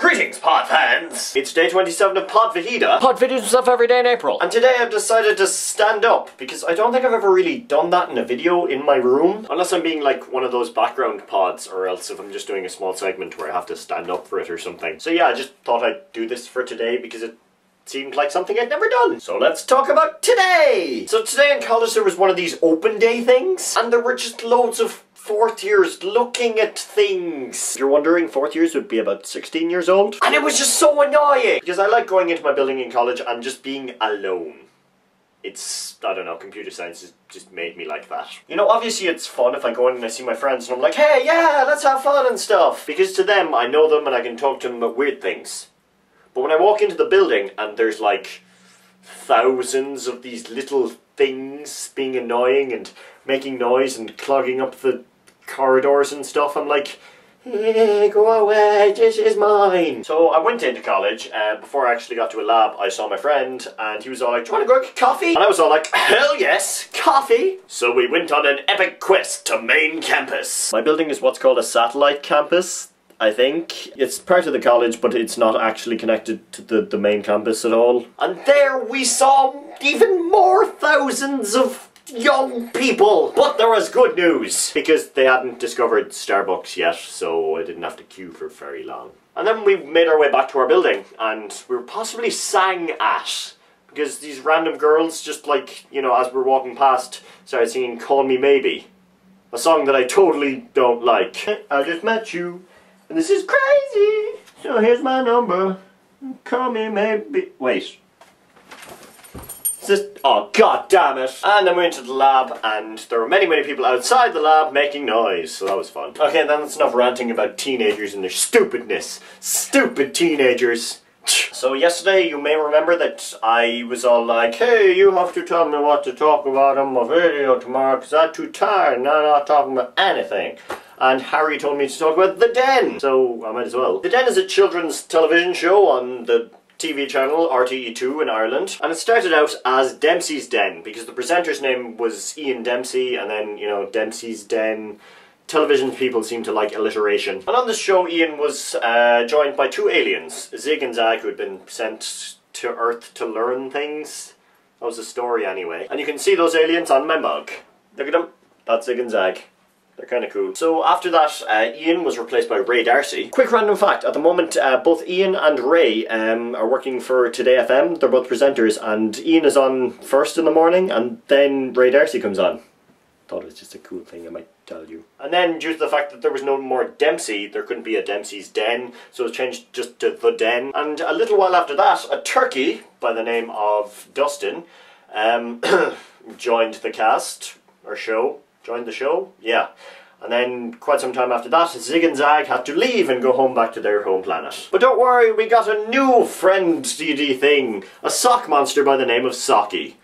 Greetings, pod fans! It's day 27 of Pod Fajita. Pod videos and stuff every day in April. And today I've decided to stand up, because I don't think I've ever really done that in a video in my room. Unless I'm being like one of those background pods, or else if I'm just doing a small segment where I have to stand up for it or something. So yeah, I just thought I'd do this for today because it seemed like something I'd never done. So let's talk about today! So today in college there was one of these open day things, and there were just loads of fourth years looking at things. If you're wondering, fourth years would be about 16 years old. And it was just so annoying! Because I like going into my building in college and just being alone. It's, I don't know, computer science has just made me like that. You know, obviously it's fun if I go in and I see my friends and I'm like, hey, yeah, let's have fun and stuff. Because to them, I know them and I can talk to them about weird things. But when I walk into the building and there's like thousands of these little things being annoying and making noise and clogging up the corridors and stuff, I'm like, hey, go away, this is mine. So I went into college, before I actually got to a lab, I saw my friend, and he was all like, do you want to go get coffee? And I was all like, hell yes, coffee! So we went on an epic quest to main campus. My building is what's called a satellite campus, I think. It's part of the college, but it's not actually connected to the main campus at all. And there we saw even more thousands of young people! But there was good news, because they hadn't discovered Starbucks yet, so I didn't have to queue for very long. And then we made our way back to our building, and we were possibly sang at, because these random girls just like, you know, as we were walking past, started singing Call Me Maybe. A song that I totally don't like. I just met you, and this is crazy, so here's my number, call me maybe. Wait. Oh, god damn it! And then we went to the lab, and there were many people outside the lab making noise, so that was fun. Okay, then that's enough ranting about teenagers and their stupidness. Stupid teenagers! So yesterday, you may remember that I was all like, hey, you have to tell me what to talk about on my video tomorrow, because I'm too tired and I'm not talking about anything. And Harry told me to talk about The Den, so I might as well. The Den is a children's television show on the TV channel RTE2 in Ireland, and it started out as Dempsey's Den because the presenter's name was Ian Dempsey, and then, you know, Dempsey's Den. Television people seem to like alliteration. And on this show Ian was joined by two aliens, Zig and Zag, who had been sent to Earth to learn things. That was the story anyway. And you can see those aliens on my mug. Look at them. That's Zig and Zag. They're kind of cool. So after that, Ian was replaced by Ray Darcy. Quick random fact, at the moment both Ian and Ray are working for Today FM. They're both presenters, and Ian is on first in the morning and then Ray Darcy comes on. Thought it was just a cool thing I might tell you. And then due to the fact that there was no more Dempsey, there couldn't be a Dempsey's Den, so it was changed just to The Den. And a little while after that, a turkey by the name of Dustin joined the cast, or show. Joined the show? Yeah. And then, quite some time after that, Zig and Zag had to leave and go home back to their home planet. But don't worry, we got a new friend-y thing. A sock monster by the name of Socky,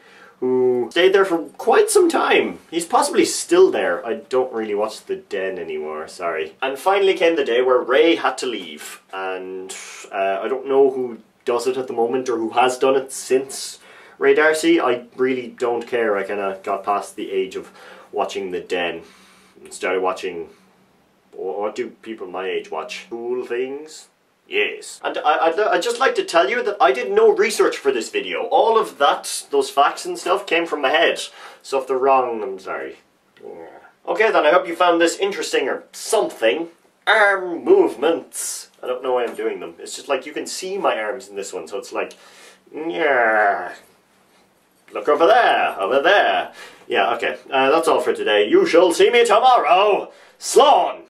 who stayed there for quite some time. He's possibly still there. I don't really watch The Den anymore, sorry. And finally came the day where Ray had to leave. And I don't know who does it at the moment, or who has done it since Ray Darcy. I really don't care. I kinda got past the age of watching The Den and started watching, what do people my age watch? Cool things? Yes. And I'd just like to tell you that I did no research for this video. All of that, those facts and stuff, came from my head. So if they're wrong, I'm sorry. Okay then, I hope you found this interesting or something. Arm movements. I don't know why I'm doing them. It's just like you can see my arms in this one, so it's like, yeah. Look over there, over there. Yeah, okay. That's all for today. You shall see me tomorrow. Sloan!